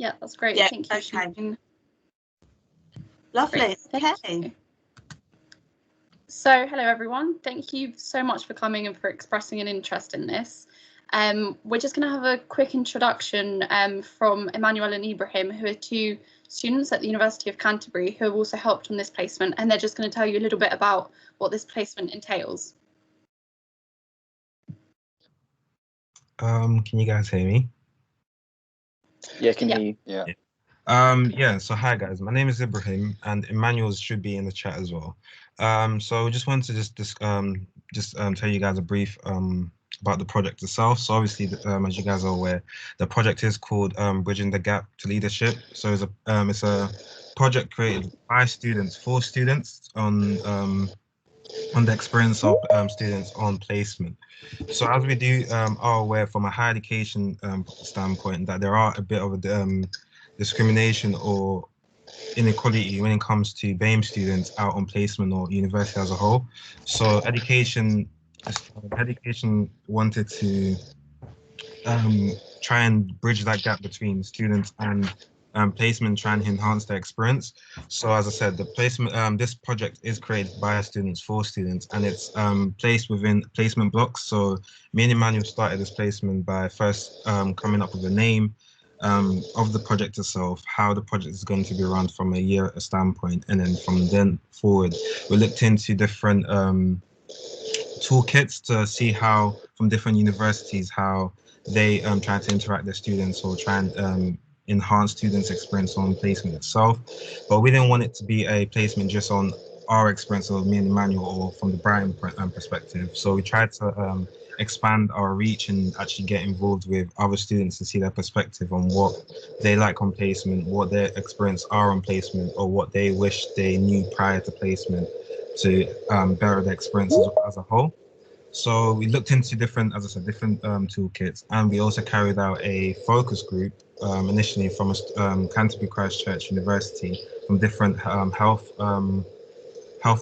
Yeah, that's great. Yeah, thank you. okay. Shane. Lovely. Great, Okay. you. So, hello everyone. Thank you so much for coming and for expressing an interest in this. We're just going to have a quick introduction from Emmanuel and Ibrahim, who are two students at the University of Canterbury who have also helped on this placement, and they're just going to tell you a little bit about what this placement entails. Can you guys hear me? Yeah, can hear you. Yeah. Yeah, so hi guys, my name is Ibrahim and Emmanuel should be in the chat as well. So just wanted to tell you guys a brief about the project itself. So obviously, as you guys are aware, the project is called Bridging the Gap to Leadership. So it's a project created by students for students on the experience of students on placement. So as we are aware from a higher education standpoint that there are a bit of a discrimination or inequality when it comes to BAME students out on placement or university as a whole. So education wanted to try and bridge that gap between students and placement, try and enhance their experience. So as I said, the placement, this project is created by students for students, and it's placed within placement blocks. So me and Emmanuel started this placement by first coming up with a name of the project itself, how the project is going to be run from a year standpoint, and then from then forward, we looked into different toolkits to see how, from different universities, how they try to interact with students or try and enhance students' experience on placement itself. But we didn't want it to be a placement just on our experience of me and Emmanuel or from the Brighton perspective. So we tried to expand our reach and actually get involved with other students to see their perspective on what they like on placement, what their experience are on placement, or what they wish they knew prior to placement to better their experience as a whole. So we looked into different, as I said, different toolkits, and we also carried out a focus group initially from Canterbury Christchurch University from different health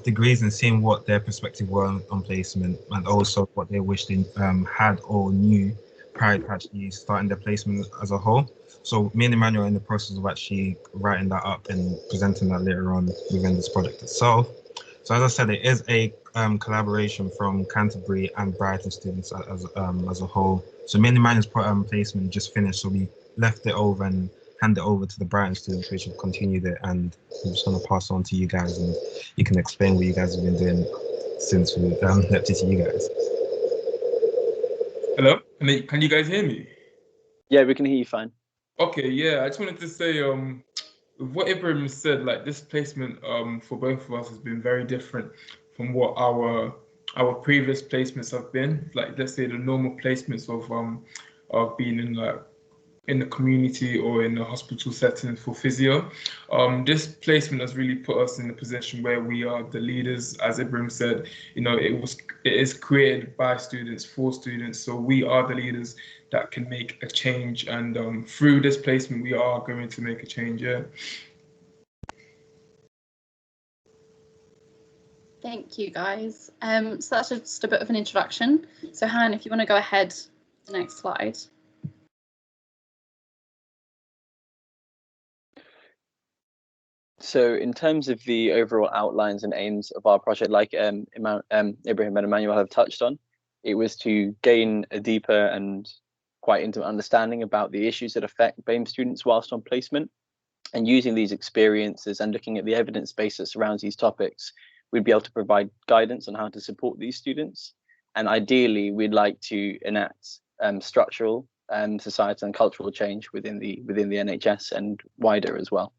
degrees, and seeing what their perspective were on placement, and also what they wished they had or knew prior to actually starting their placement as a whole. So me and Emmanuel are in the process of actually writing that up and presenting that later on within this project itself. So as I said, it is a collaboration from Canterbury and Brighton students as a whole. So me and Emmanuel's placement just finished, so we left it over and hand it over to the Brighton students, which have continued it, and I'm just going to pass on to you guys, and you can explain what you guys have been doing since we left it to you guys. Hello, can you guys hear me? Yeah, we can hear you fine. Okay, yeah, I just wanted to say, with what Ibrahim said, like this placement for both of us has been very different from what our previous placements have been. Like, let's say the normal placements of being in the community or in the hospital setting for physio. This placement has really put us in a position where we are the leaders. As Ibrahim said, you know, it is created by students for students, so we are the leaders that can make a change, and through this placement we are going to make a change. Yeah. Thank you, guys. So that's just a bit of an introduction. So Han, if you want to go ahead to the next slide. So in terms of the overall outlines and aims of our project, like Ibrahim and Emmanuel have touched on, it was to gain a deeper and quite intimate understanding about the issues that affect BAME students whilst on placement. And using these experiences and looking at the evidence base that surrounds these topics, we'd be able to provide guidance on how to support these students. And ideally, we'd like to enact structural, societal and cultural change within the NHS and wider as well.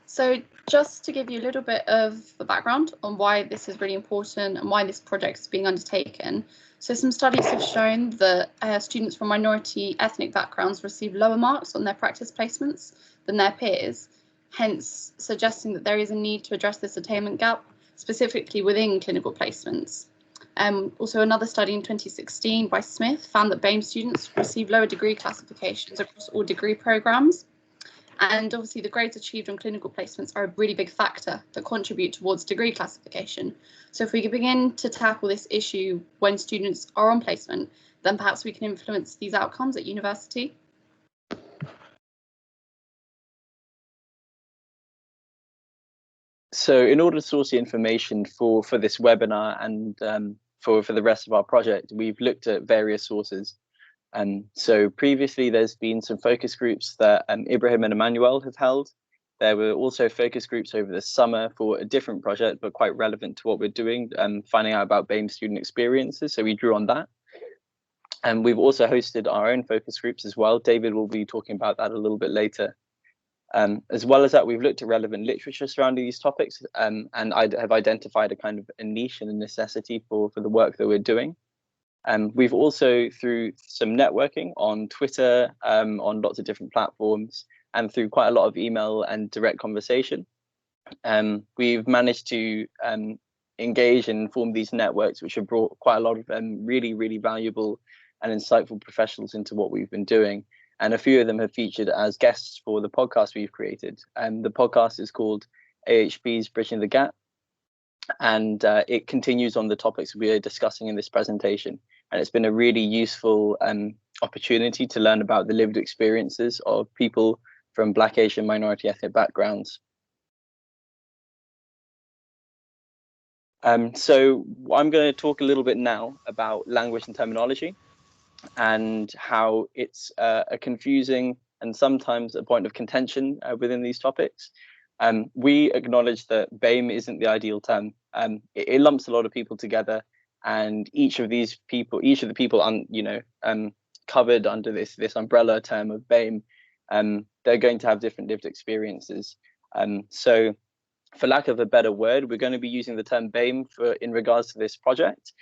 So just to give you a little bit of the background on why this is really important and why this project is being undertaken. So some studies have shown that students from minority ethnic backgrounds receive lower marks on their practice placements than their peers, hence suggesting that there is a need to address this attainment gap, specifically within clinical placements. Also, another study in 2016 by Smith found that BAME students receive lower degree classifications across all degree programmes. And obviously the grades achieved on clinical placements are a really big factor that contribute towards degree classification. So if we could begin to tackle this issue when students are on placement, then perhaps we can influence these outcomes at university. So in order to source the information for this webinar and for the rest of our project, we've looked at various sources. So previously there's been some focus groups that Ibrahim and Emmanuel have held. There were also focus groups over the summer for a different project, but quite relevant to what we're doing, finding out about BAME student experiences. So we drew on that. And we've also hosted our own focus groups as well. David will be talking about that a little bit later. As well as that, we've looked at relevant literature surrounding these topics, and I have identified a kind of a niche and a necessity for the work that we're doing. We've also, through some networking on Twitter, on lots of different platforms, and through quite a lot of email and direct conversation, we've managed to engage and form these networks, which have brought quite a lot of really, really valuable and insightful professionals into what we've been doing. And a few of them have featured as guests for the podcast we've created. The podcast is called AHP's Bridging the Gap. And it continues on the topics we are discussing in this presentation. And it's been a really useful opportunity to learn about the lived experiences of people from Black, Asian, minority ethnic backgrounds. So I'm going to talk a little bit now about language and terminology and how it's a confusing and sometimes a point of contention within these topics. We acknowledge that BAME isn't the ideal term. It lumps a lot of people together, and each of the people covered under this umbrella term of BAME, they're going to have different lived experiences. So for lack of a better word, we're going to be using the term BAME in regards to this project.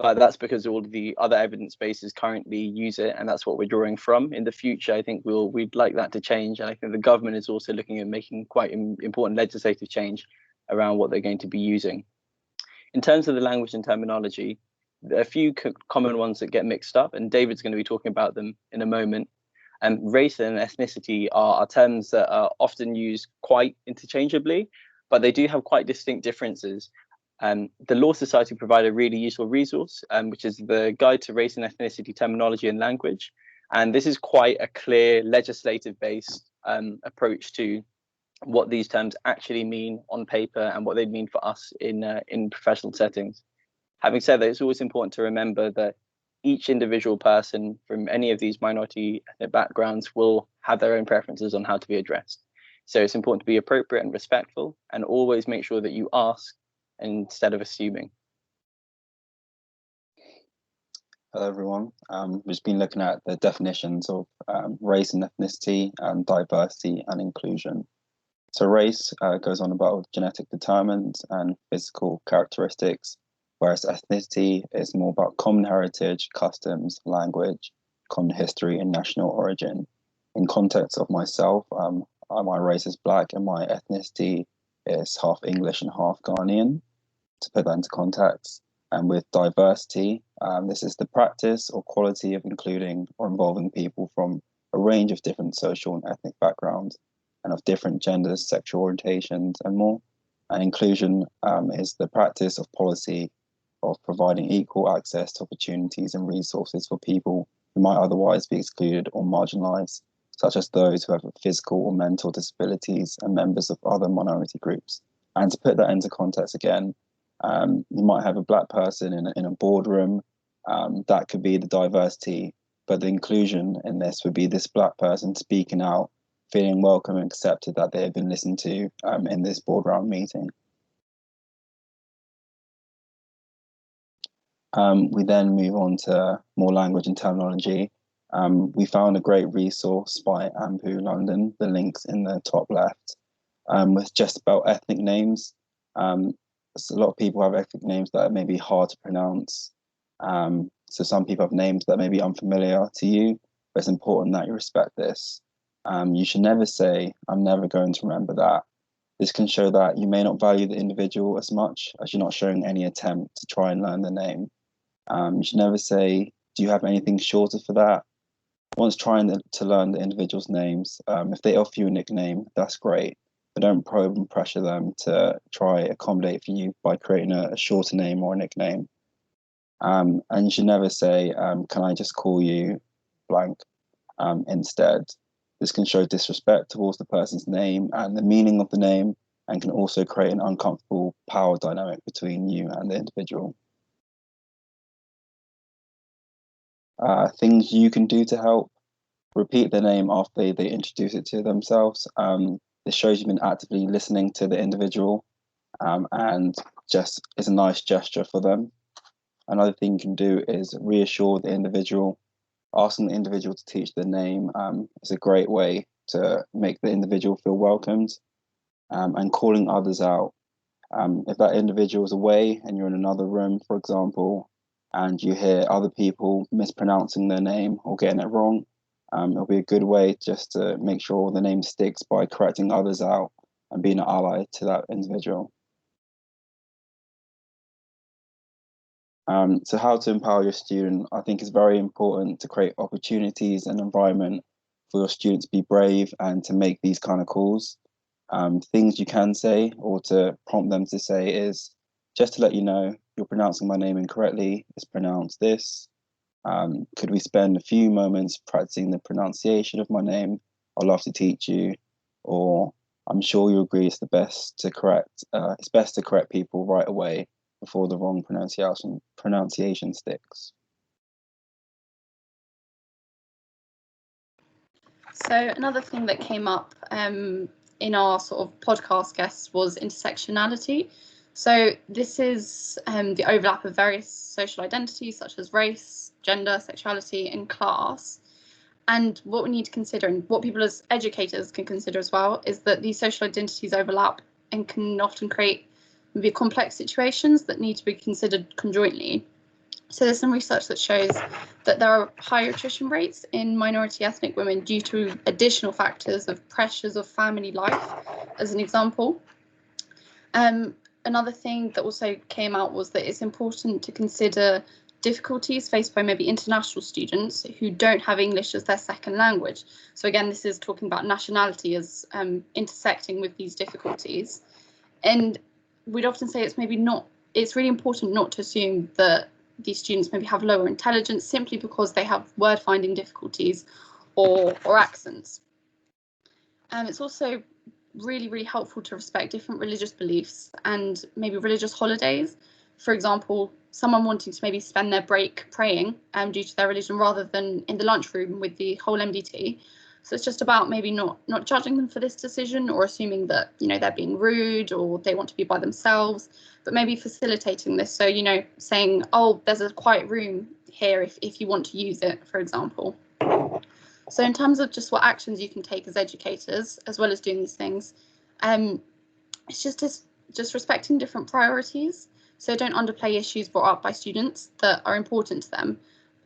But that's because all of the other evidence bases currently use it, and that's what we're drawing from. In the future, I think we'd like that to change, and I think the government is also looking at making quite important legislative change around what they're going to be using. In terms of the language and terminology, there are a few common ones that get mixed up, and David's going to be talking about them in a moment. Race and ethnicity are terms that are often used quite interchangeably, but they do have quite distinct differences. The Law Society provide a really useful resource, which is the Guide to Race and Ethnicity Terminology and Language. And this is quite a clear legislative-based approach to what these terms actually mean on paper and what they mean for us in professional settings. Having said that, it's always important to remember that each individual person from any of these minority ethnic backgrounds will have their own preferences on how to be addressed. So it's important to be appropriate and respectful, and always make sure that you ask instead of assuming. Hello everyone. We've just been looking at the definitions of race and ethnicity, and diversity and inclusion. So race goes on about genetic determinants and physical characteristics, whereas ethnicity is more about common heritage, customs, language, common history, and national origin. In context of myself, my race is Black and my ethnicity is half English and half Ghanaian, to put that into context. And with diversity, this is the practice or quality of including or involving people from a range of different social and ethnic backgrounds and of different genders, sexual orientations, and more. And inclusion is the practice of policy of providing equal access to opportunities and resources for people who might otherwise be excluded or marginalized, such as those who have physical or mental disabilities and members of other minority groups. And to put that into context again, you might have a Black person in a boardroom, that could be the diversity, but the inclusion in this would be this Black person speaking out, feeling welcome and accepted that they have been listened to in this board round meeting. We then move on to more language and terminology. We found a great resource by Ampu London, the link's in the top left, with just about ethnic names. So a lot of people have ethnic names that are maybe hard to pronounce. So some people have names that may be unfamiliar to you, but it's important that you respect this. You should never say, "I'm never going to remember that." This can show that you may not value the individual as much as you're not showing any attempt to try and learn the name. You should never say, "Do you have anything shorter for that?" Once trying to learn the individual's names, if they offer you a nickname, that's great, but don't probe and pressure them to try accommodate for you by creating a shorter name or a nickname. And you should never say, can I just call you blank instead. This can show disrespect towards the person's name and the meaning of the name, and can also create an uncomfortable power dynamic between you and the individual. Things you can do to help: repeat the name after they introduce it to themselves. This shows you've been actively listening to the individual, and just is a nice gesture for them. Another thing you can do is reassure the individual. Asking the individual to teach the name is a great way to make the individual feel welcomed, and calling others out. If that individual is away and you're in another room, for example, and you hear other people mispronouncing their name or getting it wrong, it'll be a good way just to make sure the name sticks by correcting others out and being an ally to that individual. So how to empower your student? I think it's very important to create opportunities and environment for your students to be brave and to make these kind of calls. Things you can say or to prompt them to say is, just to let you know, you're pronouncing my name incorrectly. It's pronounced this. Could we spend a few moments practicing the pronunciation of my name? I'd love to teach you. Or I'm sure you agree it's best to correct people right away before the wrong pronunciation sticks. So another thing that came up in our sort of podcast guests was intersectionality. So this is the overlap of various social identities such as race, gender, sexuality, and class. And what we need to consider, and what people as educators can consider as well, is that these social identities overlap and can often create maybe complex situations that need to be considered conjointly. So there's some research that shows that there are higher attrition rates in minority ethnic women due to additional factors of pressures of family life, as an example. Another thing that also came out was that it's important to consider difficulties faced by maybe international students who don't have English as their second language. So again, this is talking about nationality as intersecting with these difficulties. And we'd often say it's really important not to assume that these students maybe have lower intelligence simply because they have word finding difficulties or accents. It's also really helpful to respect different religious beliefs and maybe religious holidays. For example, someone wanting to maybe spend their break praying due to their religion rather than in the lunchroom with the whole MDT. So it's just about maybe not judging them for this decision or assuming that, they're being rude or they want to be by themselves, but maybe facilitating this. So, saying, oh, there's a quiet room here if you want to use it, for example. So in terms of just what actions you can take as educators, as well as doing these things, it's just respecting different priorities. So don't underplay issues brought up by students that are important to them.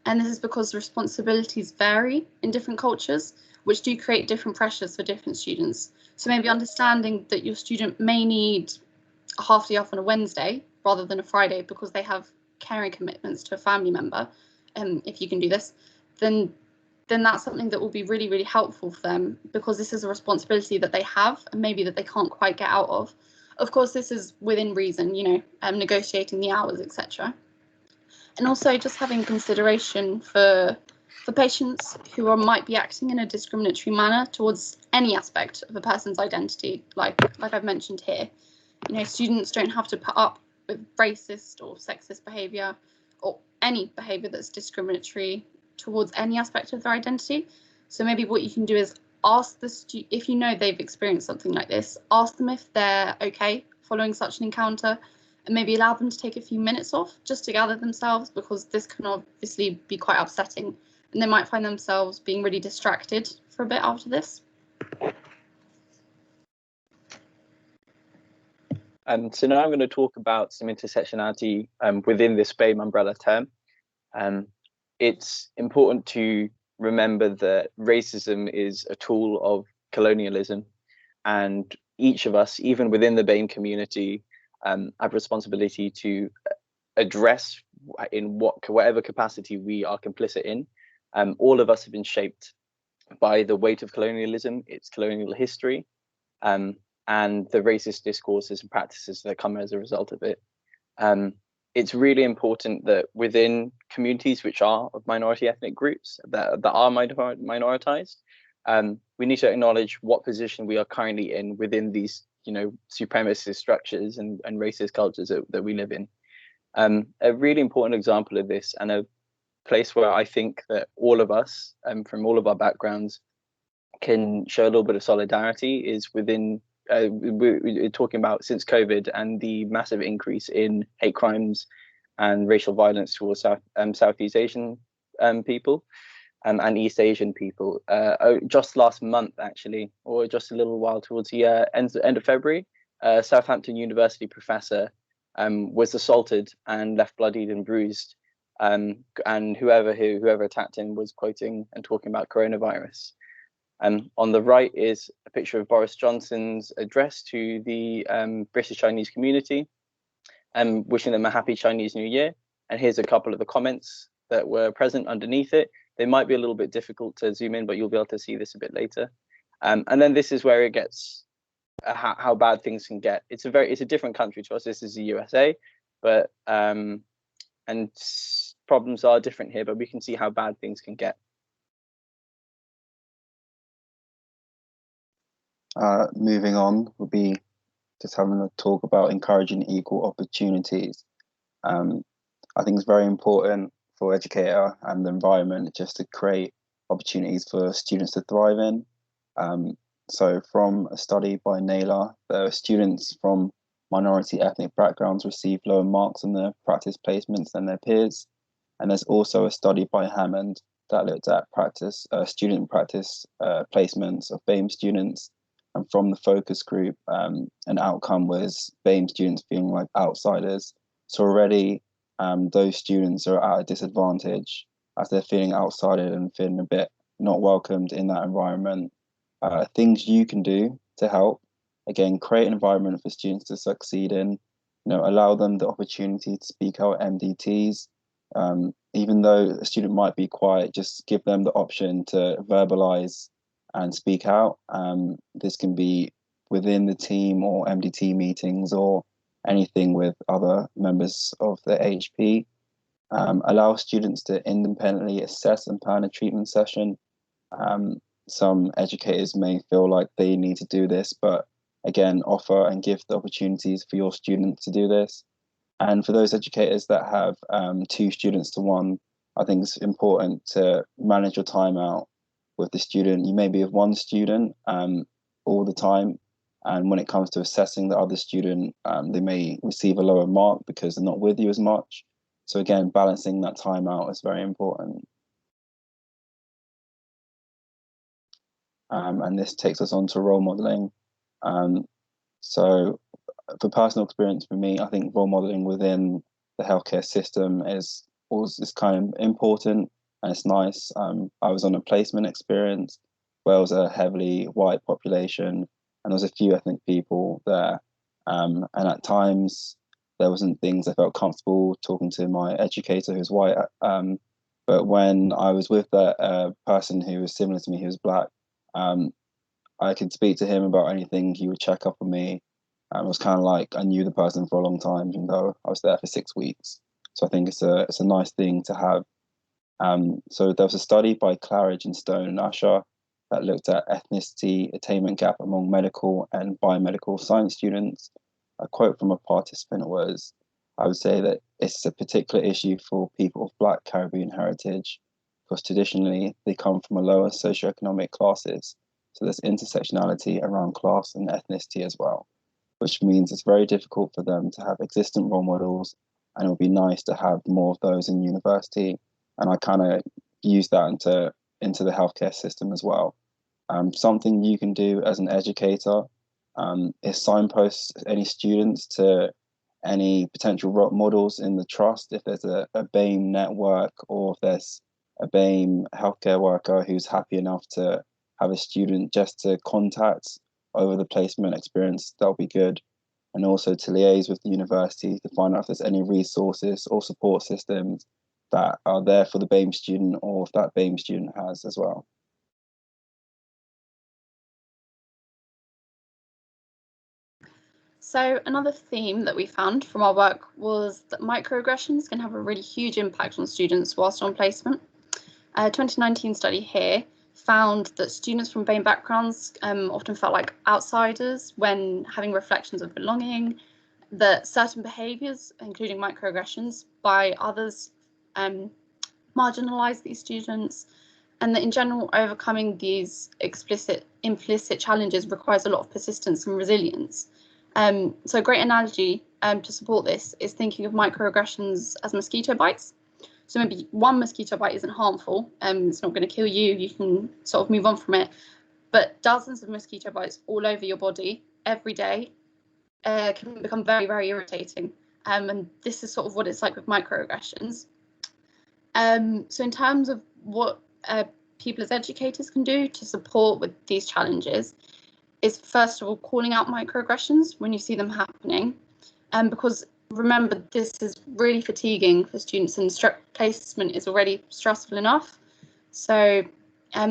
And this is because responsibilities vary in different cultures, which do create different pressures for different students. So maybe understanding that your student may need a half day off on a Wednesday rather than a Friday because they have caring commitments to a family member, if you can do this, then that's something that will be really helpful for them, because this is a responsibility that they have and maybe that they can't quite get out of. Of course, this is within reason, negotiating the hours, etc. And also just having consideration for patients who might be acting in a discriminatory manner towards any aspect of a person's identity, like I've mentioned here. Students don't have to put up with racist or sexist behaviour or any behaviour that's discriminatory towards any aspect of their identity. So maybe what you can do is ask if you know they've experienced something like this, ask them if they're okay following such an encounter, and maybe allow them to take a few minutes off just to gather themselves, because this can obviously be quite upsetting and they might find themselves being really distracted for a bit after this. So now I'm going to talk about some intersectionality within this BAME umbrella term. It's important to remember that racism is a tool of colonialism, and each of us, even within the BAME community, have responsibility to address in whatever capacity we are complicit in. All of us have been shaped by the weight of colonialism, its colonial history, and the racist discourses and practices that come as a result of it. it's really important that within communities which are of minority ethnic groups that are minoritized, we need to acknowledge what position we are currently in within these, supremacist structures and racist cultures that we live in. A really important example of this, and a place where I think that all of us, from all of our backgrounds, can show a little bit of solidarity, is within we're talking about since COVID and the massive increase in hate crimes and racial violence towards Southeast Asian people and East Asian people. Just last month, actually, or just a little while towards the end of February, Southampton University professor was assaulted and left bloodied and bruised. And whoever attacked him was quoting and talking about coronavirus. On the right is a picture of Boris Johnson's address to the British Chinese community, wishing them a happy Chinese New Year. And here's a couple of the comments that were present underneath it. They might be a little bit difficult to zoom in, but you'll be able to see this a bit later. And then this is where it gets how bad things can get. It's a different country to us. This is the USA, but and problems are different here, but we can see how bad things can get. Moving on will be just having a talk about encouraging equal opportunities. I think it's very important for educator and the environment just to create opportunities for students to thrive in. So from a study by Naylor, the students from minority ethnic backgrounds receive lower marks in their practice placements than their peers. And there's also a study by Hammond that looked at student practice placements of BAME students. And from the focus group, an outcome was BAME students feeling like outsiders. So already those students are at a disadvantage as they're feeling outsided and feeling a bit not welcomed in that environment. Things you can do to help, again, create an environment for students to succeed in, allow them the opportunity to speak out MDTs. Even though a student might be quiet, just give them the option to verbalize and speak out. This can be within the team or MDT meetings or anything with other members of the HP. Allow students to independently assess and plan a treatment session. Some educators may feel like they need to do this, but again, offer and give the opportunities for your students to do this. And for those educators that have 2 students to 1, I think it's important to manage your time out with the student. You may be with 1 student all the time, and when it comes to assessing the other student, they may receive a lower mark because they're not with you as much. So again, balancing that time out is very important. And this takes us on to role modeling. So for personal experience for me, I think role modeling within the healthcare system is kind of important, and it's nice. I was on a placement experience where it was a heavily white population, and there was a few ethnic people there. And at times there wasn't things I felt comfortable talking to my educator who's white. But when I was with that person who was similar to me, who was black, I could speak to him about anything. He would check up on me. It was kind of like I knew the person for a long time, even though I was there for 6 weeks. So I think it's a nice thing to have. So there was a study by Claridge and Stone and Usher that looked at ethnicity attainment gap among medical and biomedical science students. A quote from a participant was, "I would say that it's a particular issue for people of Black Caribbean heritage, because traditionally they come from a lower socioeconomic classes. So there's intersectionality around class and ethnicity as well, which means it's very difficult for them to have existent role models, and it would be nice to have more of those in university." And I kind of use that into the healthcare system as well. Something you can do as an educator is signpost any students to any potential role models in the trust. If there's a BAME network, or if there's a BAME healthcare worker who's happy enough to have a student just to contact over the placement experience, that'll be good. And also to liaise with the university to find out if there's any resources or support systems that are there for the BAME student, or if that BAME student has as well. So another theme that we found from our work was that microaggressions can have a really huge impact on students whilst on placement. A 2019 study here found that students from BAME backgrounds often felt like outsiders when having reflections of belonging, that certain behaviours, including microaggressions by others, marginalise these students, and that in general overcoming these implicit challenges requires a lot of persistence and resilience. So a great analogy to support this is thinking of microaggressions as mosquito bites. So maybe one mosquito bite isn't harmful, it's not going to kill you, you can sort of move on from it, but dozens of mosquito bites all over your body every day can become very, very irritating. And this is sort of what it's like with microaggressions. So in terms of what people as educators can do to support with these challenges is, first of all, calling out microaggressions when you see them happening. Because remember, this is really fatiguing for students, and placement is already stressful enough. So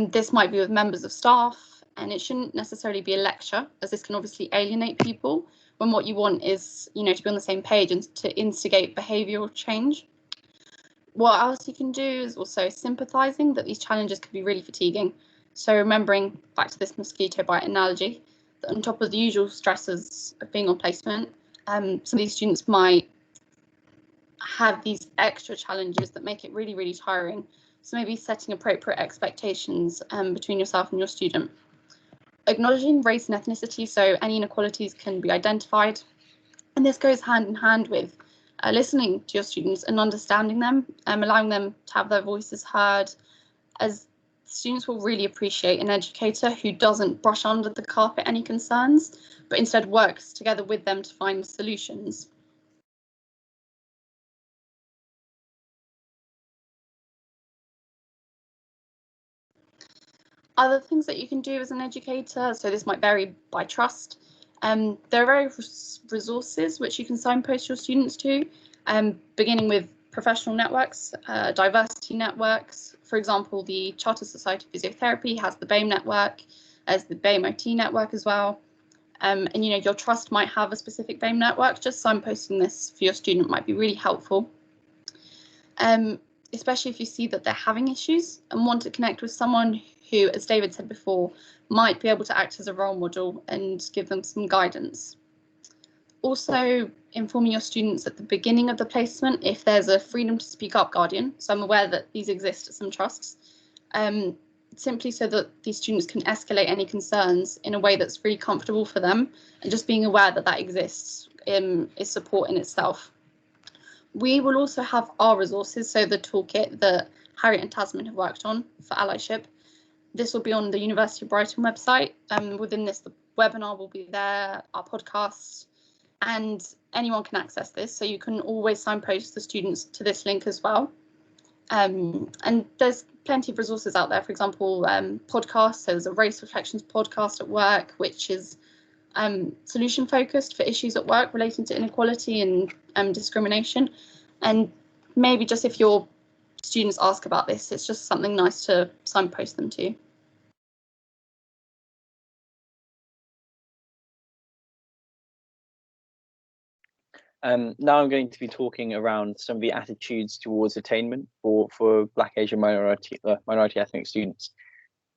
this might be with members of staff, and it shouldn't necessarily be a lecture, as this can obviously alienate people when what you want is, to be on the same page and to instigate behavioural change. What else you can do is also sympathising that these challenges can be really fatiguing. So remembering, back to this mosquito bite analogy, that on top of the usual stresses of being on placement, some of these students might have these extra challenges that make it really, really tiring. So maybe setting appropriate expectations between yourself and your student. Acknowledging race and ethnicity, so any inequalities can be identified. And this goes hand in hand with listening to your students and understanding them, allowing them to have their voices heard, as students will really appreciate an educator who doesn't brush under the carpet any concerns, but instead works together with them to find solutions. Other things that you can do as an educator, so this might vary by trust. There are various resources which you can signpost your students to, beginning with professional networks, diversity networks. For example, the Chartered Society of Physiotherapy has the BAME network, as the BAME OT network as well. And your trust might have a specific BAME network. Just signposting this for your student might be really helpful. Especially if you see that they're having issues and want to connect with someone who, as David said before, might be able to act as a role model and give them some guidance. Also, informing your students at the beginning of the placement if there's a freedom to speak up guardian. So I'm aware that these exist at some trusts, simply so that these students can escalate any concerns in a way that's really comfortable for them, and just being aware that that exists is support in itself. We will also have our resources, so the toolkit that Harriet and Tasman have worked on for allyship. This will be on the University of Brighton website. Within this, the webinar will be there, our podcasts, and anyone can access this. So you can always signpost the students to this link as well. And there's plenty of resources out there. For example, podcasts. So there's a Race Reflections podcast at work, which is solution focused for issues at work relating to inequality and discrimination. And maybe just if your students ask about this, it's just something nice to signpost them to. Now I'm going to be talking around some of the attitudes towards attainment for Black, Asian, minority ethnic students.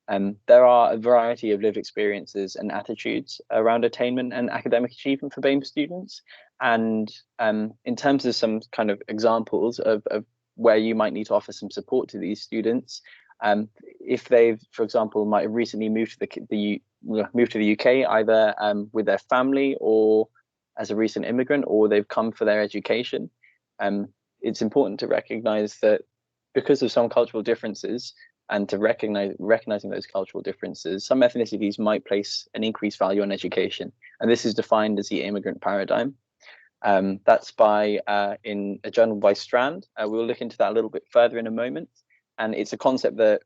There are a variety of lived experiences and attitudes around attainment and academic achievement for BAME students. And in terms of some kind of examples of where you might need to offer some support to these students, if they've, for example, might have recently moved to the UK, either with their family or as a recent immigrant, or they've come for their education, it's important to recognize that because of some cultural differences, and to recognizing those cultural differences, some ethnicities might place an increased value on education, and this is defined as the immigrant paradigm. That's in a journal by Strand. We'll look into that a little bit further in a moment, and it's a concept that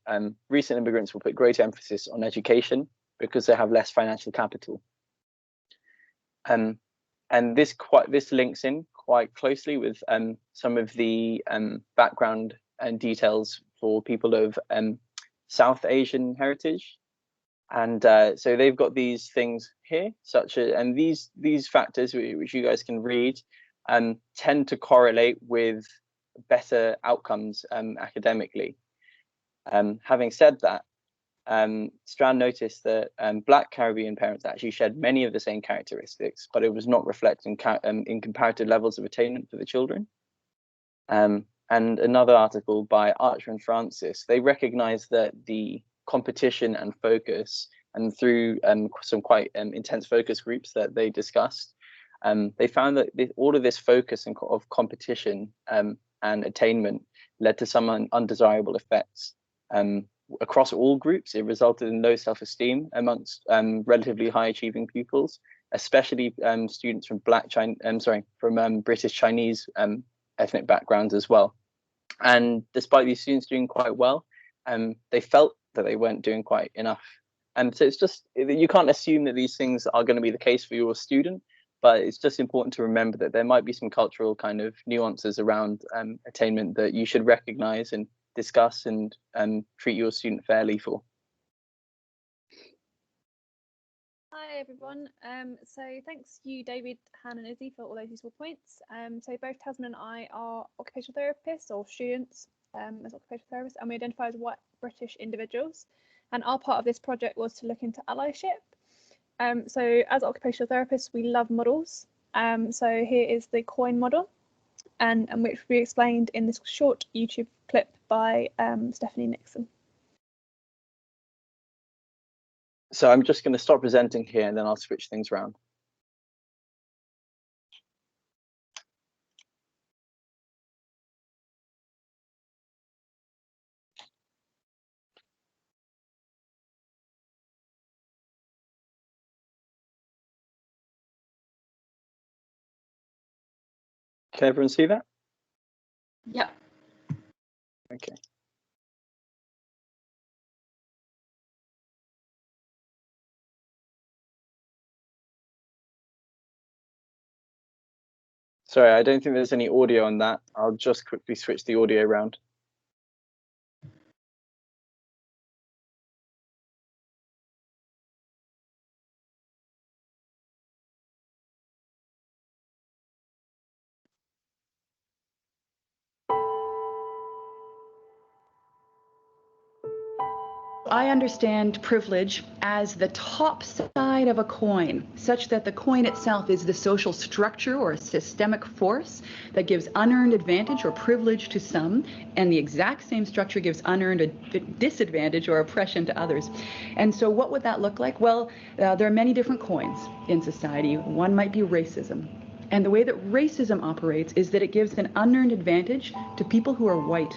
recent immigrants will put greater emphasis on education because they have less financial capital. And this links in quite closely with some of the background and details for people of South Asian heritage. And so they've got these things here, such as, and these factors, which you guys can read, tend to correlate with better outcomes academically. Having said that, Strand noticed that Black Caribbean parents actually shared many of the same characteristics, but it was not reflected in comparative levels of attainment for the children. And another article by Archer and Francis, they recognized that the competition and focus, and through some quite intense focus groups that they discussed, they found that all of this focus of competition and attainment led to some undesirable effects. Across all groups, it resulted in low self-esteem amongst relatively high-achieving pupils, especially students from British Chinese ethnic backgrounds as well. And despite these students doing quite well, they felt that they weren't doing quite enough. And so it's just, you can't assume that these things are going to be the case for your student, but it's just important to remember that there might be some cultural kind of nuances around attainment that you should recognize and discuss and treat your student fairly for. Hi everyone. So thanks you, David, Han and Izzy, for all those useful points. So both Tasman and I are occupational therapists or students as occupational therapists, and we identify as white British individuals. And our part of this project was to look into allyship. So as occupational therapists, we love models. So here is the COIN model, and which we explained in this short YouTube clip by Stephanie Nixon. So I'm just going to stop presenting here and then I'll switch things around. Can everyone see that? Yeah. Okay. Sorry, I don't think there's any audio on that. I'll just quickly switch the audio around. I understand privilege as the top side of a coin, such that the coin itself is the social structure or a systemic force that gives unearned advantage or privilege to some, and the exact same structure gives unearned disadvantage or oppression to others. And so what would that look like? Well, there are many different coins in society. One might be racism. And the way that racism operates is that it gives an unearned advantage to people who are white.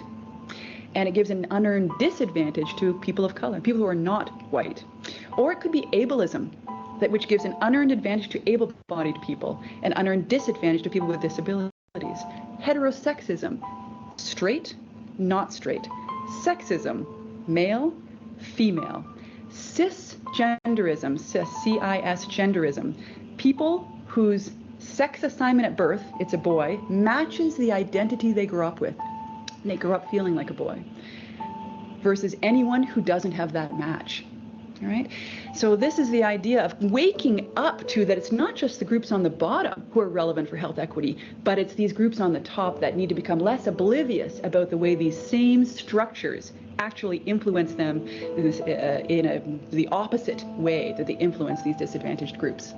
And it gives an unearned disadvantage to people of color, people who are not white. Or it could be ableism, which gives an unearned advantage to able-bodied people and unearned disadvantage to people with disabilities. Heterosexism, straight, not straight. Sexism, male, female. Cisgenderism, C-I-S genderism, people whose sex assignment at birth, it's a boy, matches the identity they grew up with. And they grow up feeling like a boy, versus anyone who doesn't have that match. All right. So this is the idea of waking up to that it's not just the groups on the bottom who are relevant for health equity, but it's these groups on the top that need to become less oblivious about the way these same structures actually influence them in the opposite way that they influence these disadvantaged groups.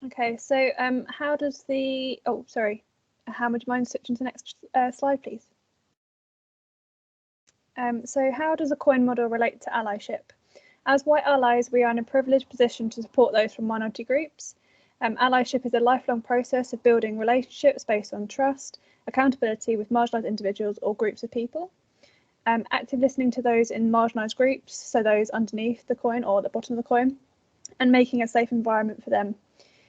Okay, so how does the, oh, sorry, how would you mind switching to the next slide, please? So how does a COIN model relate to allyship? As white allies, we are in a privileged position to support those from minority groups. Allyship is a lifelong process of building relationships based on trust, accountability with marginalised individuals or groups of people. Active listening to those in marginalised groups, so those underneath the coin or at the bottom of the coin, and making a safe environment for them.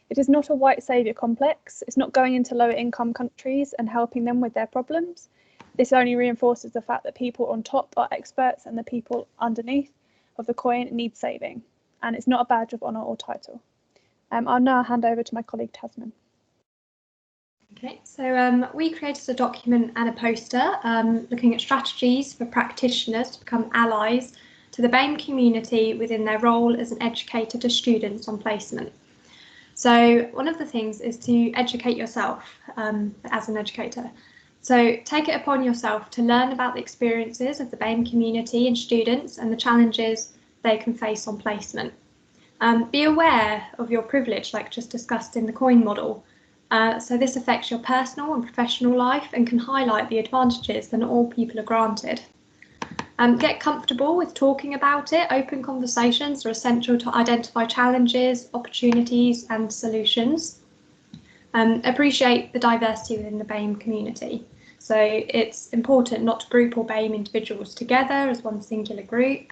It is not a white saviour complex. It's not going into lower income countries and helping them with their problems. This only reinforces the fact that people on top are experts and the people underneath of the coin need saving, and it's not a badge of honour or title. I'll now hand over to my colleague Tasman. Okay, so we created a document and a poster looking at strategies for practitioners to become allies to the BAME community within their role as an educator to students on placement. So one of the things is to educate yourself as an educator. So take it upon yourself to learn about the experiences of the BAME community and students and the challenges they can face on placement. Be aware of your privilege, like just discussed in the coin model. So this affects your personal and professional life and can highlight the advantages that not all people are granted. Get comfortable with talking about it. Open conversations are essential to identify challenges, opportunities and solutions. Appreciate the diversity within the BAME community. So it's important not to group all BAME individuals together as one singular group.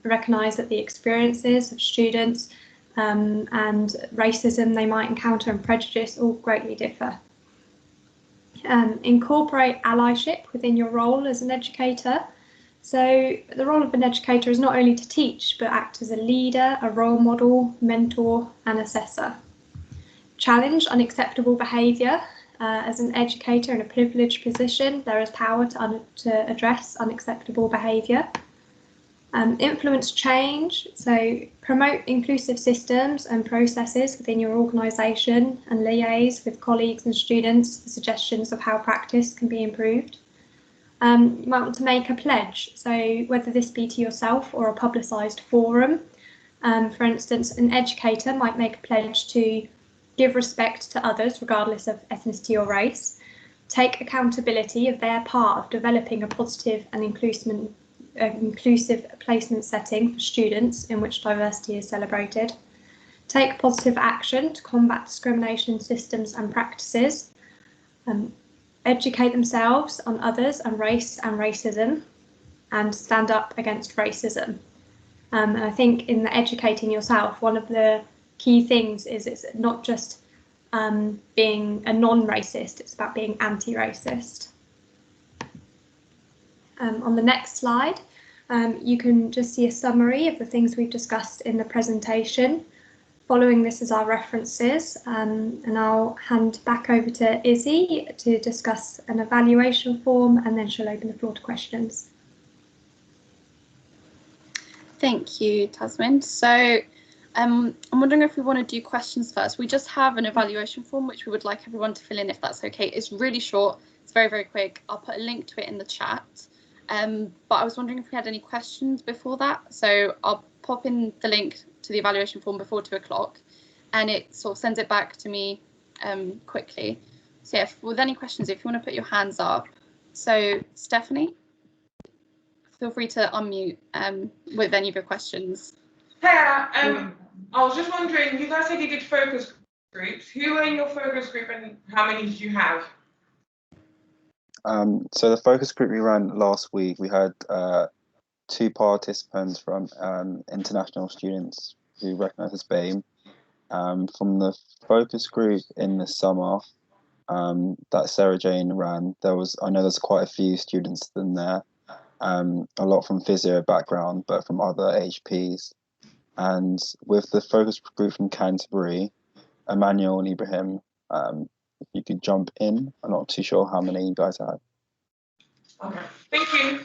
Recognise that the experiences of students and racism they might encounter and prejudice all greatly differ. Incorporate allyship within your role as an educator. So the role of an educator is not only to teach, but act as a leader, a role model, mentor and assessor. Challenge unacceptable behaviour. As an educator in a privileged position, there is power to address unacceptable behaviour. Influence change, so promote inclusive systems and processes within your organisation and liaise with colleagues and students for suggestions of how practice can be improved. You might want to make a pledge, so whether this be to yourself or a publicised forum. For instance, an educator might make a pledge to give respect to others regardless of ethnicity or race, take accountability of their part of developing a positive and inclusive placement setting for students in which diversity is celebrated, take positive action to combat discrimination systems and practices, educate themselves on others and race and racism, and stand up against racism. And I think in the educating yourself, one of the key things is it's not just being a non-racist, it's about being anti-racist. On the next slide, you can just see a summary of the things we've discussed in the presentation. Following this is our references, and I'll hand back over to Izzy to discuss an evaluation form, and then she'll open the floor to questions. Thank you, Tasman. So I'm wondering if we want to do questions first. We just have an evaluation form which we would like everyone to fill in if that's okay. It's really short, it's very, very quick. I'll put a link to it in the chat. But I was wondering if we had any questions before that. So I'll pop in the link to the evaluation form before 2 o'clock and it sort of sends it back to me quickly. So yeah, with any questions, if you want to put your hands up. So Stephanie, feel free to unmute with any of your questions. Hey, I was just wondering, you guys said you did focus groups. Who were in your focus group and how many did you have? So the focus group we ran last week, we had 2 participants from international students who recognise as BAME. From the focus group in the summer that Sarah Jane ran, I know there's quite a few students in there, a lot from physio background, but from other HPs. And with the focus group from Canterbury, Emmanuel and Ibrahim, if you could jump in. I'm not too sure how many you guys had. Okay, thank you.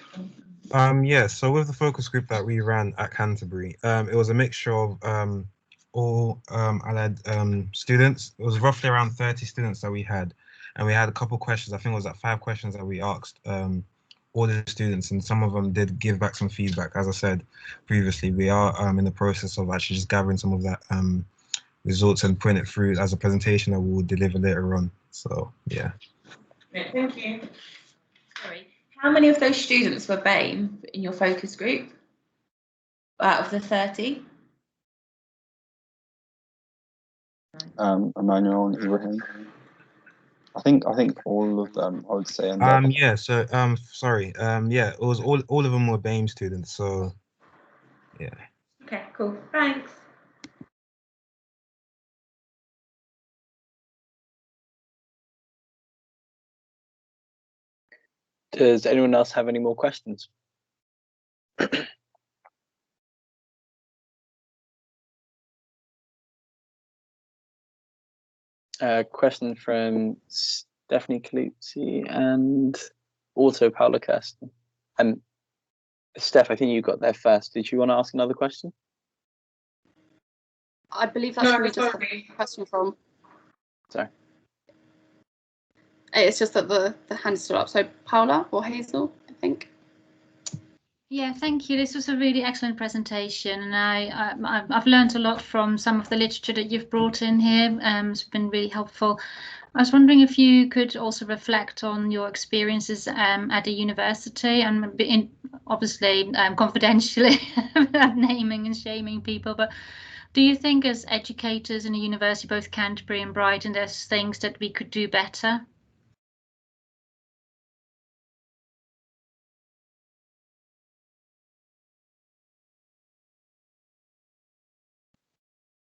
Yeah, so with the focus group that we ran at Canterbury, it was a mixture of all allied students. It was roughly around 30 students that we had, and we had a couple questions. I think it was like 5 questions that we asked all the students, and some of them did give back some feedback. As I said previously, we are in the process of actually just gathering some of that results and putting it through as a presentation that we will deliver later on. So yeah. Yeah, thank you. Sorry, how many of those students were BAME in your focus group out of the 30? Emmanuel and Ibrahim. I think all of them, I would say. Yeah, so sorry, yeah, it was all of them were BAME students, so yeah. Okay, cool, thanks. Does anyone else have any more questions? Question from Stephanie Caluzzi and also Paula Kirsten. Steph, I think you got there first. Did you want to ask another question? I believe that's where we just had a question from. Sorry. It's just that the hand is still up. So Paula or Hazel, I think. Yeah, thank you. This was a really excellent presentation, and I've learned a lot from some of the literature that you've brought in here. It's been really helpful. I was wondering if you could also reflect on your experiences at a university, and obviously confidentially, without naming and shaming people, but do you think as educators in a university, both Canterbury and Brighton, there's things that we could do better?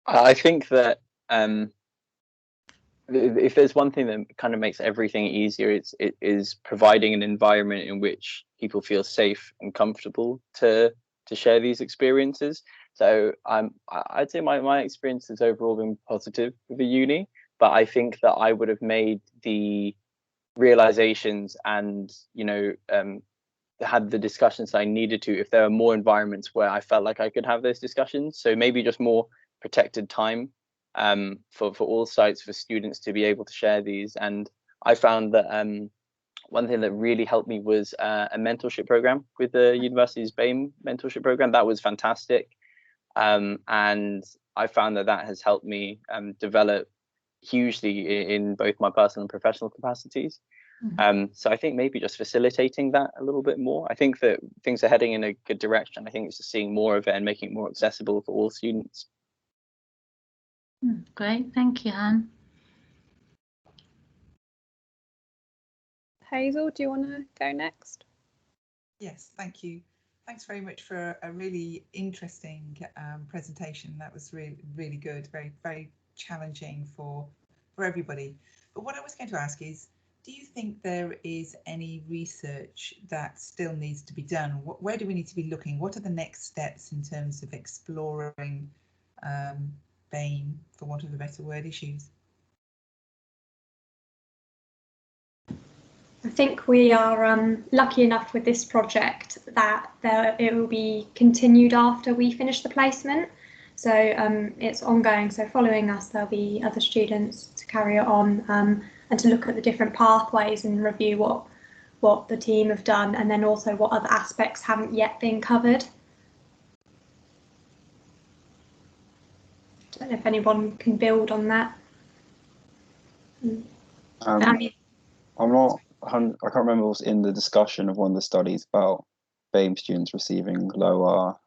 I think that if there's one thing that kind of makes everything easier, it is providing an environment in which people feel safe and comfortable to share these experiences. So I'd say my experience has overall been positive with the uni, but I think that I would have made the realizations and had the discussions I needed to if there were more environments where I felt like I could have those discussions. So maybe just more protected time for all sites, for students to be able to share these. And I found that one thing that really helped me was a mentorship program with the university's BAME mentorship program. That was fantastic. And I found that has helped me develop hugely in both my personal and professional capacities. So I think maybe just facilitating that a little bit more. I think that things are heading in a good direction. I think it's just seeing more of it and making it more accessible for all students. Great, thank you, Han. Hazel, do you want to go next? Yes, thank you. Thanks very much for a really interesting presentation. That was really good, very challenging for everybody. But what I was going to ask is, do you think there is any research that still needs to be done? Where do we need to be looking? What are the next steps in terms of exploring BAME, for want of a better word, issues? I think we are lucky enough with this project that it will be continued after we finish the placement. So it's ongoing. So following us, there'll be other students to carry it on and to look at the different pathways and review what the team have done, and then also what other aspects haven't yet been covered. I don't know if anyone can build on that. I can't remember what was in the discussion of one of the studies about BAME students receiving lower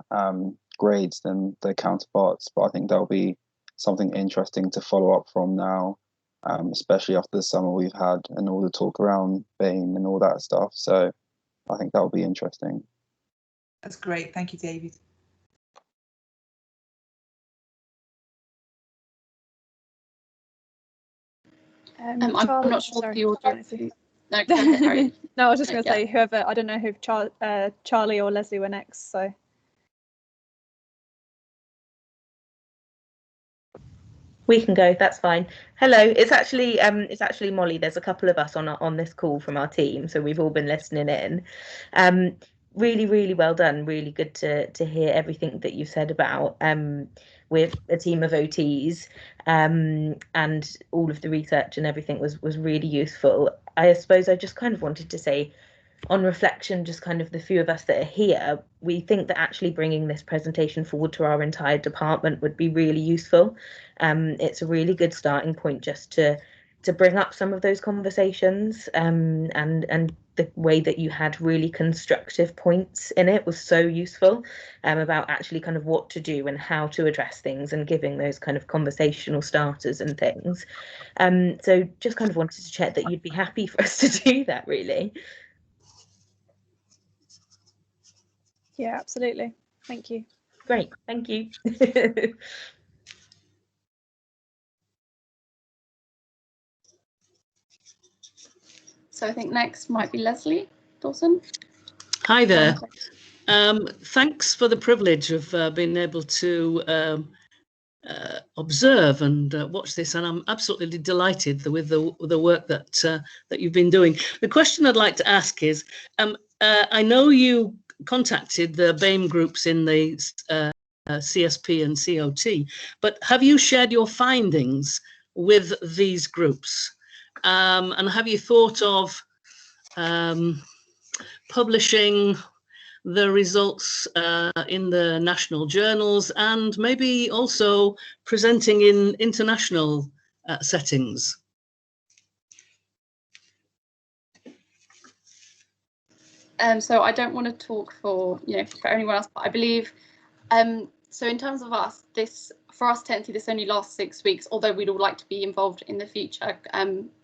grades than their counterparts, but I think that'll be something interesting to follow up from now, especially after the summer we've had and all the talk around BAME and all that stuff. So I think that'll be interesting. That's great. Thank you, David. I'm not sure sorry. the audience. No, sorry. No, I was just going to say, whoever, I don't know who Charlie or Leslie were next, so. We can go, that's fine. Hello, it's actually Molly. There's a couple of us on this call from our team, so we've all been listening in. Really well done. Really good to hear everything that you said about with a team of OTs, and all of the research and everything was really useful. I suppose I just kind of wanted to say, on reflection, just kind of the few of us that are here, we think that actually bringing this presentation forward to our entire department would be really useful. It's a really good starting point just to bring up some of those conversations, and the way that you had really constructive points in it was so useful, about actually kind of what to do and how to address things and giving those kind of conversational starters and things. So just kind of wanted to check that you'd be happy for us to do that, really. Yeah, absolutely. Thank you. Great, thank you. So I think next might be Leslie. Dawson. Hi there. Thanks for the privilege of being able to observe and watch this, and I'm absolutely delighted with the work that you've been doing. The question I'd like to ask is, I know you contacted the BAME groups in the CSP and COT, but have you shared your findings with these groups? And have you thought of publishing the results in the national journals and maybe also presenting in international settings? So I don't want to talk for for anyone else, but I believe so in terms of us, for us technically this only lasts 6 weeks, although we'd all like to be involved in the future,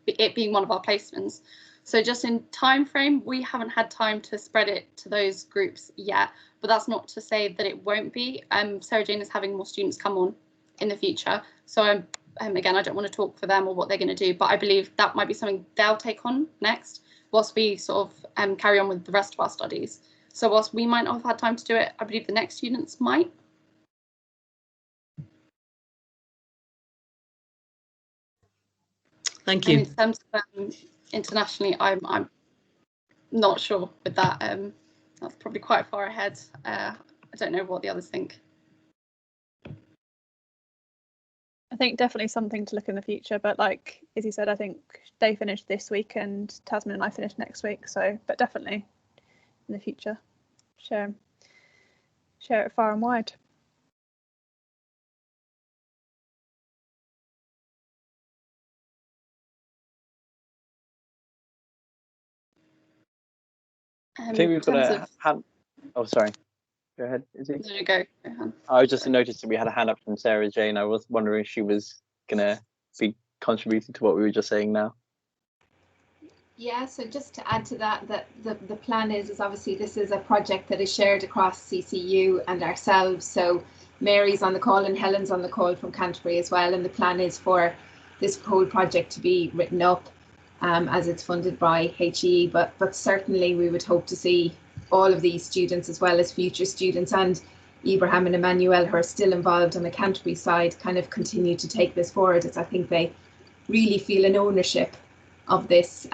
it being one of our placements. So just in time frame, we haven't had time to spread it to those groups yet, but that's not to say that it won't be. Sarah Jane is having more students come on in the future. So again, I don't want to talk for them or what they're going to do, but I believe that might be something they'll take on next whilst we sort of carry on with the rest of our studies. So whilst we might not have had time to do it, I believe the next students might. Thank you. And in terms of internationally, I'm not sure with that. That's probably quite far ahead. I don't know what the others think. I think definitely something to look in the future, but like Izzy said, I think they finished this week and Tasman and I finished next week. So, but definitely in the future, share it far and wide. I think we've got a hand. Oh, sorry. Go ahead, Izzy. No, go ahead. I just noticed that we had a hand up from Sarah Jane. I was wondering if she was gonna be contributing to what we were just saying now. Yeah, so just to add to that, the plan is obviously this is a project that is shared across CCU and ourselves. So Mary's on the call and Helen's on the call from Canterbury as well. And the plan is for this whole project to be written up as it's funded by HE. But certainly we would hope to see all of these students as well as future students and Ibrahim and Emmanuel who are still involved on the Canterbury side kind of continue to take this forward, as I think they really feel an ownership of this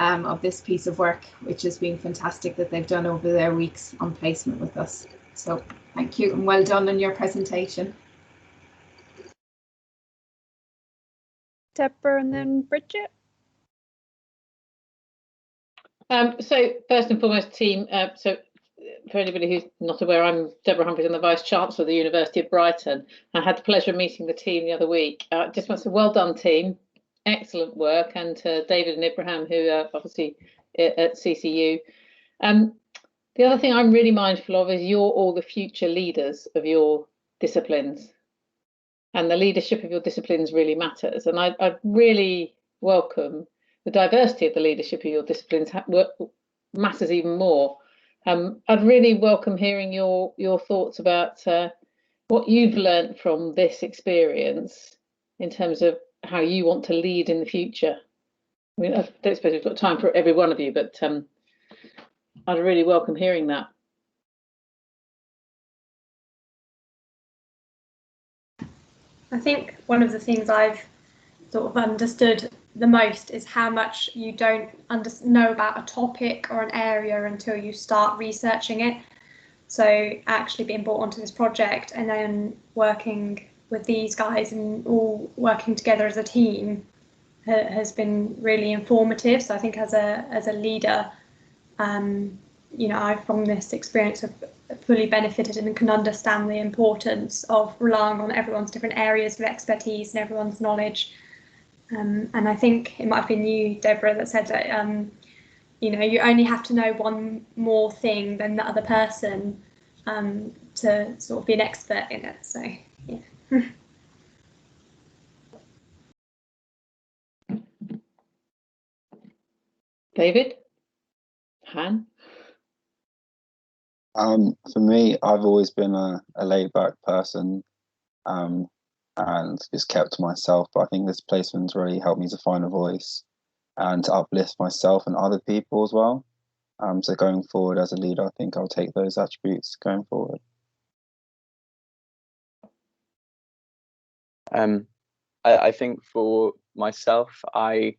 piece of work, which has been fantastic that they've done over their weeks on placement with us. So thank you and well done on your presentation. Deborah and then Bridget. So first and foremost, team, so for anybody who's not aware, I'm Deborah Humphries, I'm the Vice Chancellor of the University of Brighton. I had the pleasure of meeting the team the other week. Just want to say well done, team. Excellent work, and to David and Ibrahim, who are obviously at CCU. The other thing I'm really mindful of is you're all the future leaders of your disciplines, and the leadership of your disciplines really matters. And I really welcome the diversity of the leadership of your disciplines matters even more. I'd really welcome hearing your thoughts about what you've learned from this experience in terms of how you want to lead in the future. I mean, I don't suppose we've got time for every one of you, but I'd really welcome hearing that. I think one of the things I've sort of understood the most is how much you don't know about a topic or an area until you start researching it. So actually being brought onto this project and then working with these guys and all working together as a team has been really informative. So I think as a leader, you know, I've from this experience have fully benefited and can understand the importance of relying on everyone's different areas of expertise and everyone's knowledge. And I think it might have been you, Deborah, that said that you know, you only have to know one more thing than the other person to sort of be an expert in it. So yeah. David? Han? For me, I've always been a laid-back person and just kept to myself. But I think this placement's really helped me to find a voice and to uplift myself and other people as well. So going forward as a leader, I think I'll take those attributes going forward. I think for myself, my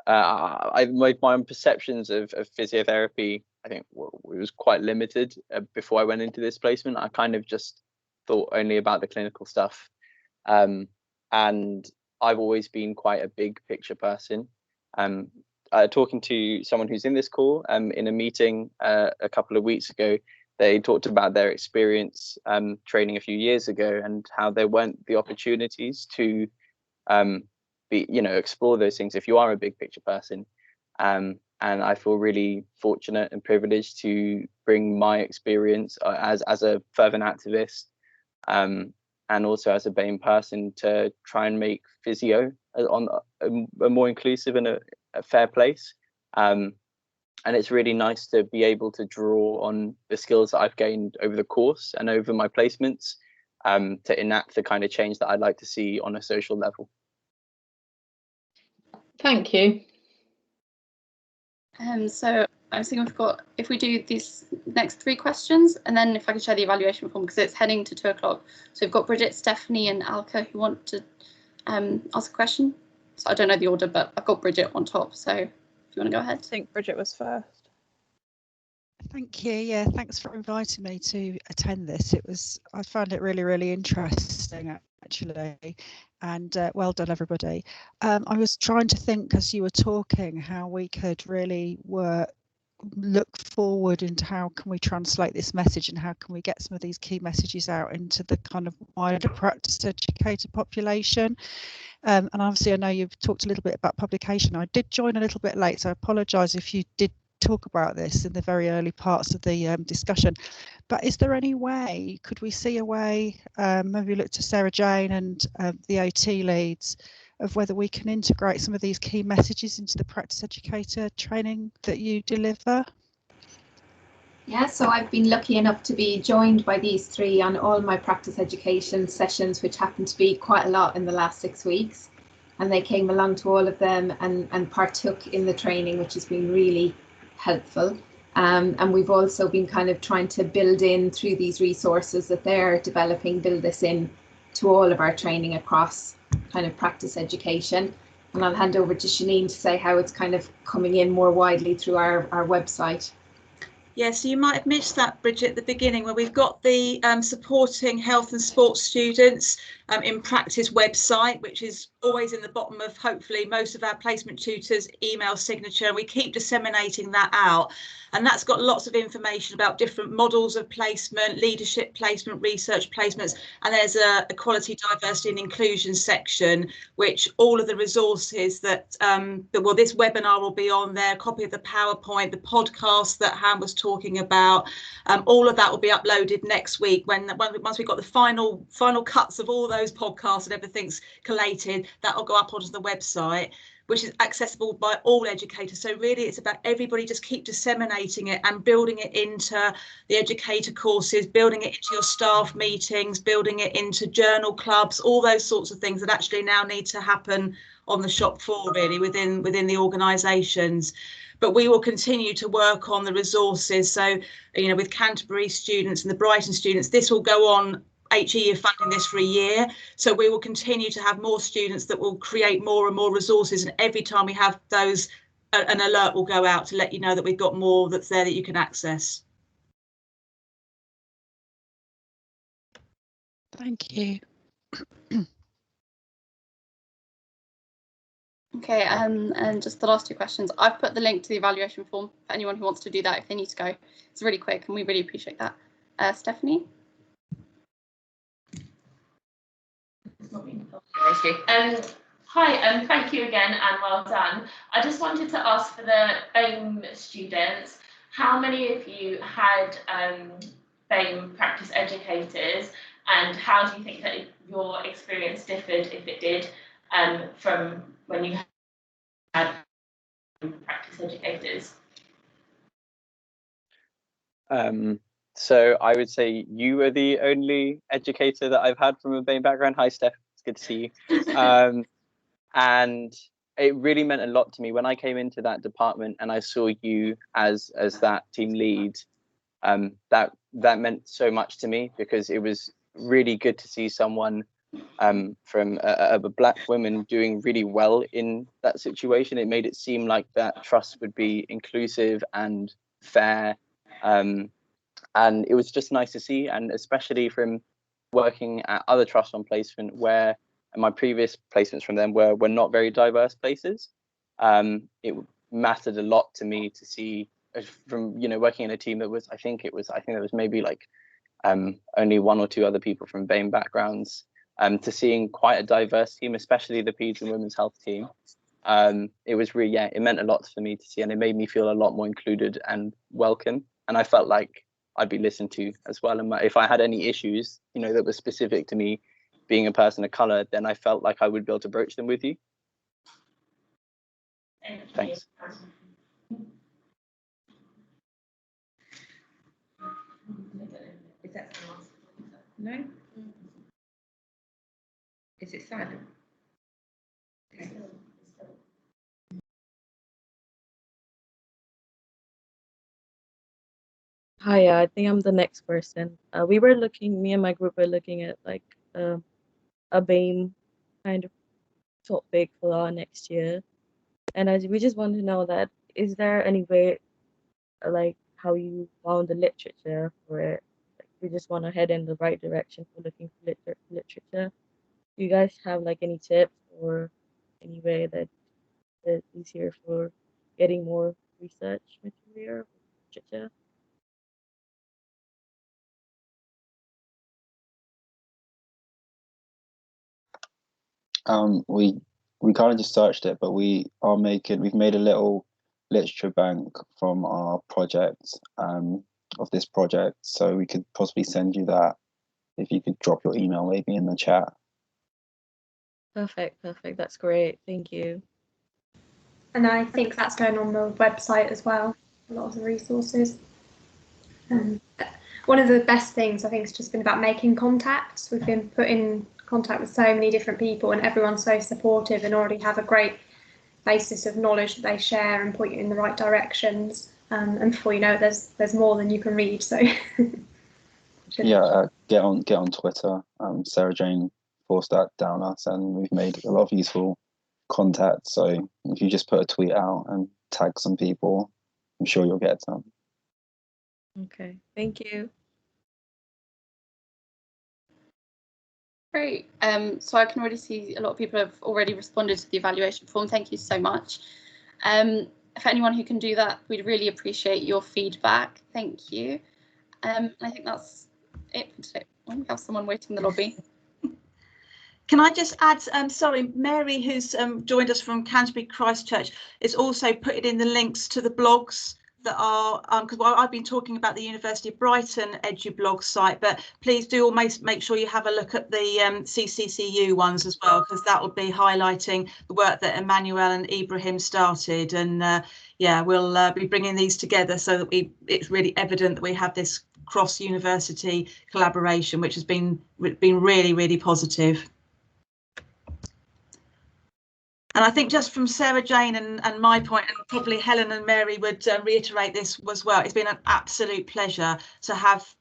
own perceptions of physiotherapy, I think it was quite limited before I went into this placement. I kind of just thought only about the clinical stuff, and I've always been quite a big picture person. Talking to someone who's in this call, in a meeting a couple of weeks ago, they talked about their experience training a few years ago and how there weren't the opportunities to explore those things if you are a big picture person. And I feel really fortunate and privileged to bring my experience as a fervent activist, and also as a BAME person, to try and make physio on a more inclusive and a fair place. And it's really nice to be able to draw on the skills that I've gained over the course and over my placements, to enact the kind of change that I'd like to see on a social level. Thank you. So I was thinking if we do these next 3 questions, and then if I could share the evaluation form, because it's heading to 2 o'clock. So we've got Bridget, Stephanie and Alka who want to ask a question. So I don't know the order, but I've got Bridget on top. So if you want to go ahead. I think Bridget was first. Thank you. Yeah, thanks for inviting me to attend this. I found it really, really interesting actually, and well done everybody. I was trying to think as you were talking how we could really look forward into how can we translate this message and how can we get some of these key messages out into the kind of wider practice educator population. And obviously I know you've talked a little bit about publication. I did join a little bit late, so I apologise if you did talk about this in the very early parts of the discussion, but is there any way, could we see a way, maybe look to Sarah Jane and the OT leads, of whether we can integrate some of these key messages into the practice educator training that you deliver? Yeah, so I've been lucky enough to be joined by these 3 on all my practice education sessions, which happened to be quite a lot in the last 6 weeks. And they came along to all of them and partook in the training, which has been really helpful. And we've also been kind of trying to build in through these resources that they're developing, build this in to all of our training across kind of practice education. And I'll hand over to Shanine to say how it's kind of coming in more widely through our website. Yeah, so you might have missed that, Bridget, at the beginning, where we've got the supporting health and sports students in practice website, which is always in the bottom of hopefully most of our placement tutors' email signature, and we keep disseminating that out. And that's got lots of information about different models of placement, leadership placement, research placements, and there's a equality, diversity and inclusion section, which all of the resources that this webinar will be on there, a copy of the PowerPoint, the podcast that Han was talking about, all of that will be uploaded next week once we've got the final cuts of all those podcasts and everything's collated. That will go up onto the website, which is accessible by all educators. So really it's about everybody just keep disseminating it and building it into the educator courses, building it into your staff meetings, building it into journal clubs, all those sorts of things that actually now need to happen on the shop floor really within the organisations. But we will continue to work on the resources. So, with Canterbury students and the Brighton students, this will go on. HE are funding this for a year, so we will continue to have more students that will create more and more resources, and every time we have those, an alert will go out to let you know that we've got more that's there that you can access. Thank you. Okay, and just the last 2 questions. I've put the link to the evaluation form for anyone who wants to do that if they need to go. It's really quick and we really appreciate that. Stephanie? Hi, thank you again and well done. I just wanted to ask for the BAME students, how many of you had BAME practice educators, and how do you think that your experience differed, if it did, from when you had practice educators? So I would say you were the only educator that I've had from a BAME background. Hi, Steph. It's good to see you. And it really meant a lot to me when I came into that department and I saw you as that team lead. That meant so much to me, because it was really good to see someone from a black woman doing really well in that situation. It made it seem like that trust would be inclusive and fair, and it was just nice to see. And especially from working at other trust on placement, where my previous placements from them were not very diverse places, it mattered a lot to me to see, from working in a team that was, I think there was maybe like only one or two other people from BAME backgrounds, to seeing quite a diverse team, especially the peds and women's health team. It was really, it meant a lot for me to see, and it made me feel a lot more included and welcome. And I felt like I'd be listened to as well. And if I had any issues, that were specific to me being a person of color, then I felt like I would be able to broach them with you. Thanks. Is that the last? No? Is it silent? Okay. Hi, I think I'm the next person. Me and my group were looking at like a BAME kind of topic for our next year. And we just want to know that, is there any way, like how you found the literature for it? Like, we just want to head in the right direction for looking for literature. Do you guys have like any tips or any way that is easier for getting more research material, literature? We kind of just searched it, but we've made a little literature bank from our project, of this project, so we could possibly send you that if you could drop your email maybe in the chat. Perfect, that's great, thank you. And I think that's going on the website as well, a lot of the resources. One of the best things I think has just been about making contacts. We've been put in contact with so many different people, and everyone's so supportive and already have a great basis of knowledge that they share and point you in the right directions. And before you know it, there's more than you can read. So yeah, get on Twitter. Sarah Jane forced that down us, and we've made a lot of useful contacts. So if you just put a tweet out and tag some people, I'm sure you'll get some. Okay, thank you. Great. So I can already see a lot of people have already responded to the evaluation form. Thank you so much. For anyone who can do that, we'd really appreciate your feedback. Thank you. I think that's it for today. Oh, we have someone waiting in the lobby. Can I just add, sorry, Mary, who's joined us from Canterbury Christchurch, is also put it in the links to the blogs that are, because I've been talking about the University of Brighton EduBlog site, but please do almost make sure you have a look at the CCCU ones as well, because that will be highlighting the work that Emmanuel and Ibrahim started. And yeah, we'll be bringing these together so that it's really evident that we have this cross-university collaboration, which has been really, really positive. And I think just from Sarah Jane and my point, and probably Helen and Mary would reiterate this as well, it's been an absolute pleasure to have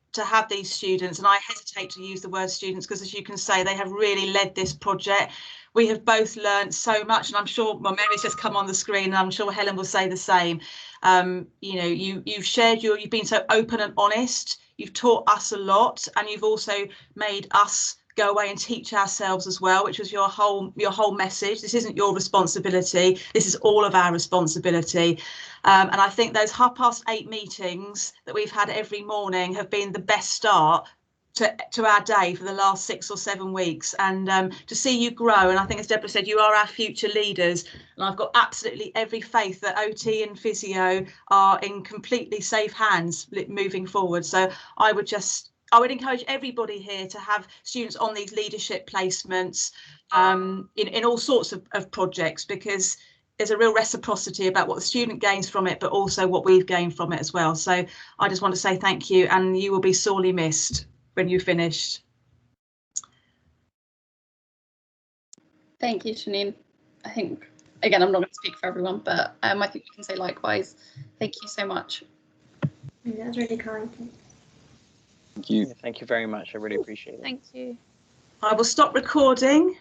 these students, and I hesitate to use the word students because, as you can say, they have really led this project. We have both learned so much, and I'm sure, well, Mary's just come on the screen, and I'm sure Helen will say the same. You know, you've been so open and honest. You've taught us a lot, and you've also made us go away and teach ourselves as well, which was your whole message. This isn't your responsibility. This is all of our responsibility. And I think those 8:30 meetings that we've had every morning have been the best start to our day for the last 6 or 7 weeks. And to see you grow, and I think, as Deborah said, you are our future leaders. And I've got absolutely every faith that OT and physio are in completely safe hands moving forward. So I would encourage everybody here to have students on these leadership placements in all sorts of projects, because there's a real reciprocity about what the student gains from it, but also what we've gained from it as well. So I just want to say thank you, and you will be sorely missed when you've finished. Thank you, Janine. I think again, I'm not going to speak for everyone, but I think we can say likewise. Thank you so much. Yeah, that's really kind. Thank you. Thank you very much. I really appreciate it. Thank you. I will stop recording.